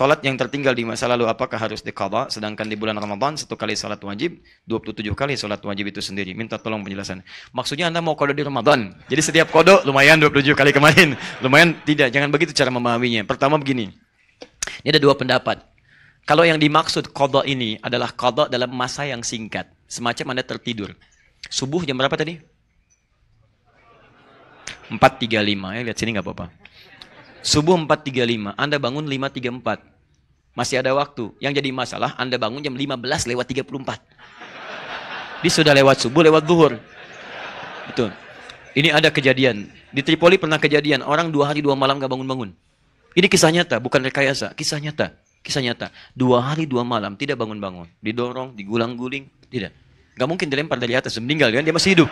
Salat yang tertinggal di masa lalu apakah harus diqadha? Sedangkan di bulan Ramadan 1 kali salat wajib, 27 kali salat wajib itu sendiri. Minta tolong penjelasan. Maksudnya Anda mau qada di Ramadan. Jadi setiap qada lumayan 27 kali kemarin. Lumayan tidak, jangan begitu cara memahaminya. Pertama begini. Ini ada dua pendapat. Kalau yang dimaksud qada ini adalah qada dalam masa yang singkat. Semacam Anda tertidur. Subuh jam berapa tadi? 4.35 ya, lihat sini nggak apa-apa. Subuh 4.35, Anda bangun 5.34. Masih ada waktu. Yang jadi masalah, Anda bangun jam 15:34. Dia sudah lewat subuh, lewat zuhur. Itu. Ini ada kejadian. Di Tripoli pernah kejadian, orang 2 hari 2 malam nggak bangun-bangun. Ini kisah nyata, bukan rekayasa. Kisah nyata. Kisah nyata. 2 hari 2 malam, tidak bangun-bangun. Didorong, digulang-guling, tidak. Nggak mungkin dilempar dari atas, meninggal kan, dia masih hidup.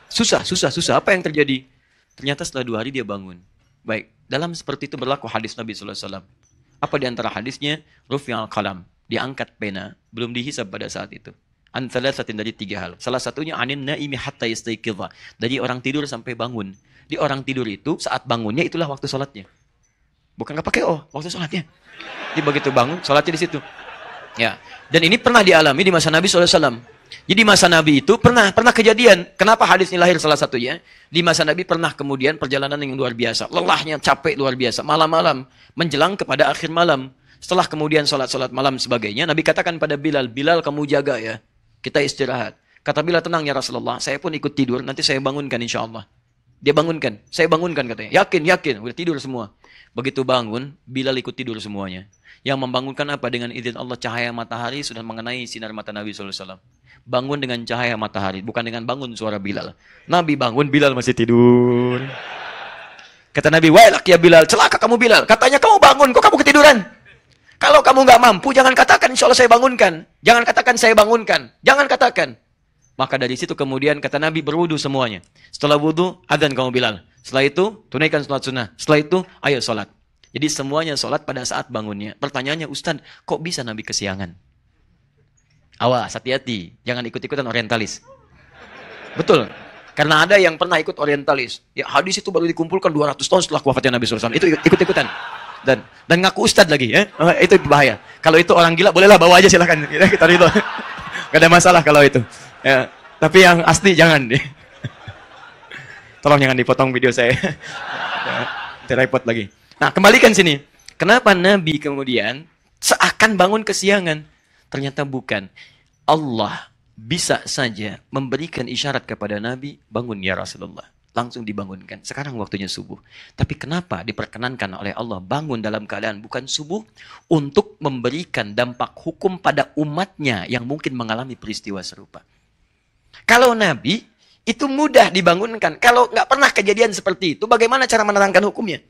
Susah. Apa yang terjadi? Ternyata setelah 2 hari dia bangun. Baik, dalam seperti itu berlaku hadis Nabi SAW. Apa di antara hadisnya? Rufi'al qalam, diangkat pena, belum dihisab pada saat itu. An thalathatin, dari 3 hal. Salah satunya anin naimi hatta yastayqidha, dari orang tidur sampai bangun. Di orang tidur itu, saat bangunnya itulah waktu sholatnya. Bukan nggak pakai waktu sholatnya. Jadi begitu bangun, sholatnya di situ. Ya, dan ini pernah dialami di masa Nabi SAW. Jadi masa Nabi itu pernah kejadian. Kenapa hadis ini lahir salah satunya? Di masa Nabi pernah kemudian perjalanan yang luar biasa. Lelahnya, capek luar biasa. Malam-malam, menjelang kepada akhir malam. Setelah kemudian sholat malam sebagainya, Nabi katakan pada Bilal, Bilal kamu jaga ya. Kita istirahat. Kata Bilal, tenang ya Rasulullah. Saya pun ikut tidur, nanti saya bangunkan insya Allah. Dia bangunkan. Saya bangunkan katanya. Yakin. Udah tidur semua. Begitu bangun, Bilal ikut tidur semuanya. Yang membangunkan apa? Dengan izin Allah, cahaya matahari sudah mengenai sinar mata Nabi SAW. Bangun dengan cahaya matahari, bukan dengan bangun suara Bilal. Nabi bangun, Bilal masih tidur. Kata Nabi, wailak ya Bilal, celaka kamu Bilal. Katanya kamu bangun, kok kamu ketiduran? Kalau kamu nggak mampu, jangan katakan insya Allah saya bangunkan. Jangan katakan saya bangunkan. Jangan katakan. Maka dari situ kemudian kata Nabi, berwudu semuanya. Setelah wudu, adzan kamu Bilal. Setelah itu, tunaikan sholat sunnah. Setelah itu, ayo sholat. Jadi semuanya sholat pada saat bangunnya. Pertanyaannya, Ustaz, kok bisa Nabi kesiangan? Awas, hati-hati. Jangan ikut-ikutan orientalis. Betul. Karena ada yang pernah ikut orientalis. Ya, hadis itu baru dikumpulkan 200 tahun setelah wafatnya Nabi SAW. Itu ikut-ikutan. Dan ngaku ustad lagi. Ya? Itu bahaya. Kalau itu orang gila, bolehlah bawa aja silahkan. Kita ridho. Gak ada masalah kalau itu. Ya. Tapi yang asli jangan. Tolong jangan dipotong video saya. Terrepot lagi. Nah, kembalikan sini. Kenapa Nabi kemudian seakan bangun kesiangan? Ternyata bukan. Allah bisa saja memberikan isyarat kepada Nabi, bangun ya Rasulullah. Langsung dibangunkan. Sekarang waktunya subuh. Tapi kenapa diperkenankan oleh Allah bangun dalam keadaan bukan subuh? Untuk memberikan dampak hukum pada umatnya yang mungkin mengalami peristiwa serupa. Kalau Nabi, itu mudah dibangunkan. Kalau nggak pernah kejadian seperti itu, bagaimana cara menerangkan hukumnya?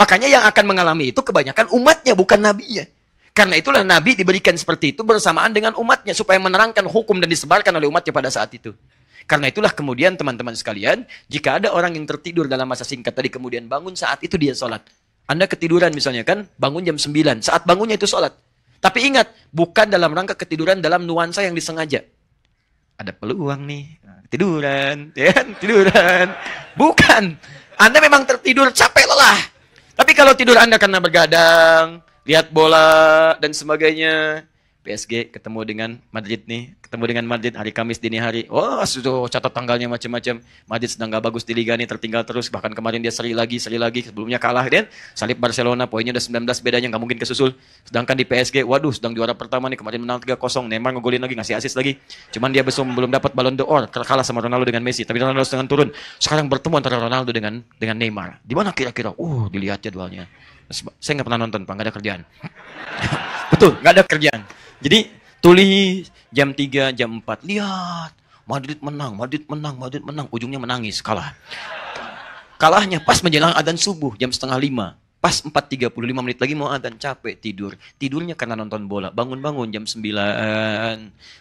Makanya yang akan mengalami itu kebanyakan umatnya, bukan nabinya. Karena itulah Nabi diberikan seperti itu bersamaan dengan umatnya supaya menerangkan hukum dan disebarkan oleh umatnya pada saat itu. Karena itulah kemudian teman-teman sekalian, jika ada orang yang tertidur dalam masa singkat tadi kemudian bangun saat itu dia sholat. Anda ketiduran misalnya kan, bangun jam 9, saat bangunnya itu sholat. Tapi ingat, bukan dalam rangka ketiduran dalam nuansa yang disengaja. Ada peluang nih, tiduran, ya kan? Tiduran. Bukan. Anda memang tertidur capek lelah. Tapi kalau tidur Anda karena bergadang, lihat bola dan sebagainya, PSG ketemu dengan Madrid nih, ketemu dengan Madrid hari Kamis dini hari. Wah, sudah catat tanggalnya macam-macam. Madrid sedang gak bagus di liga nih, tertinggal terus. Bahkan kemarin dia seri lagi, sebelumnya kalah dan salib Barcelona, poinnya udah 19 bedanya, nggak mungkin kesusul. Sedangkan di PSG, waduh, sedang juara pertama nih, kemarin menang 3-0, Neymar ngegolin lagi, ngasih assist lagi. Cuman dia belum dapat Ballon d'Or, kalah sama Ronaldo dengan Messi, tapi Ronaldo sedang turun. Sekarang bertemu antara Ronaldo dengan Neymar. Di mana kira-kira? Dilihat jadwalnya. Saya nggak pernah nonton, Pak, nggak ada kerjaan. Betul, nggak ada kerjaan. Jadi tulis jam 3, jam 4, lihat Madrid menang, ujungnya menangis, kalah. Kalahnya pas menjelang adzan subuh jam 4:30, pas 4:35 menit lagi mau adzan, capek tidur. Tidurnya karena nonton bola, bangun jam 9.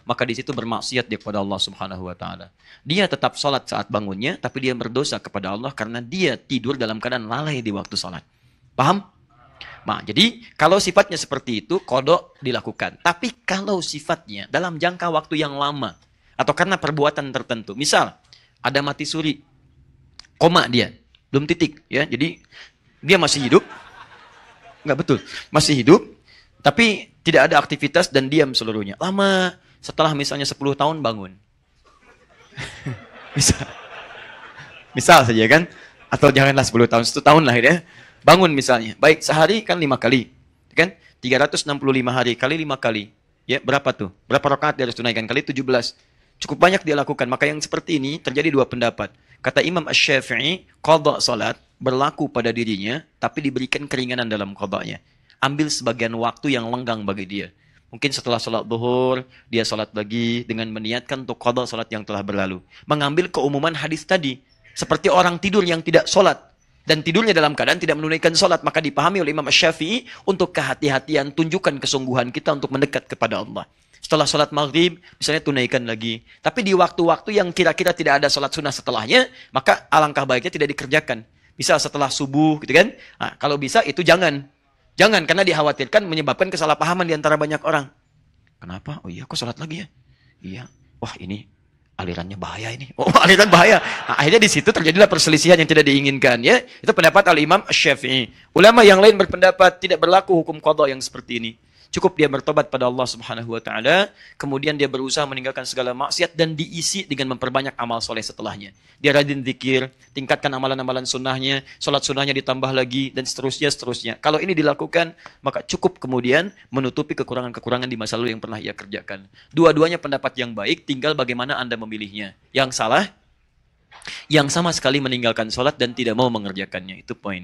Maka di situ bermaksiat dia kepada Allah Subhanahu wa taala. Dia tetap sholat saat bangunnya, tapi dia berdosa kepada Allah karena dia tidur dalam keadaan lalai di waktu sholat. Paham? Nah, jadi kalau sifatnya seperti itu, kodok dilakukan. Tapi kalau sifatnya dalam jangka waktu yang lama, atau karena perbuatan tertentu, misal ada mati suri, koma dia, belum titik, ya. Jadi dia masih hidup, Nggak betul. Masih hidup, tapi tidak ada aktivitas dan diam seluruhnya. Lama, setelah misalnya 10 tahun bangun. Misal, misal saja kan, atau janganlah 10 tahun, 1 tahun lah ya. Bangun misalnya. Baik, sehari kan 5 kali. Kan? 365 hari kali 5 kali. Ya, berapa tuh? Berapa rakaat dia harus tunaikan? Kali 17. Cukup banyak dia lakukan. Maka yang seperti ini terjadi dua pendapat. Kata Imam Asy-Syafi'i, qadha salat berlaku pada dirinya, tapi diberikan keringanan dalam qadhanya. Ambil sebagian waktu yang lenggang bagi dia. Mungkin setelah salat zuhur, dia salat lagi dengan meniatkan untuk qadha salat yang telah berlalu. Mengambil keumuman hadis tadi. Seperti orang tidur yang tidak salat. Dan tidurnya dalam keadaan tidak menunaikan salat, maka dipahami oleh Imam Asy-Syafi'i untuk kehati-hatian, tunjukkan kesungguhan kita untuk mendekat kepada Allah. Setelah sholat maghrib, misalnya tunaikan lagi. Tapi di waktu-waktu yang kira-kira tidak ada sholat sunnah setelahnya, maka alangkah baiknya tidak dikerjakan. Bisa setelah subuh, gitu kan? Nah, kalau bisa itu jangan. Jangan, karena dikhawatirkan menyebabkan kesalahpahaman di antara banyak orang. Kenapa? Oh iya, kok sholat lagi ya? Iya. Wah, ini alirannya bahaya ini. Oh, aliran bahaya. Nah, akhirnya di situ terjadilah perselisihan yang tidak diinginkan, ya. Itu pendapat Al-Imam Asy-Syafi'i. Ulama yang lain berpendapat tidak berlaku hukum qadha yang seperti ini. Cukup dia bertobat pada Allah Subhanahu wa taala, kemudian dia berusaha meninggalkan segala maksiat dan diisi dengan memperbanyak amal soleh setelahnya. Dia rajin zikir, tingkatkan amalan-amalan sunnahnya, sholat sunnahnya ditambah lagi, dan seterusnya. Kalau ini dilakukan, maka cukup kemudian menutupi kekurangan-kekurangan di masa lalu yang pernah ia kerjakan. Dua-duanya pendapat yang baik, tinggal bagaimana Anda memilihnya. Yang salah, yang sama sekali meninggalkan sholat dan tidak mau mengerjakannya. Itu poinnya.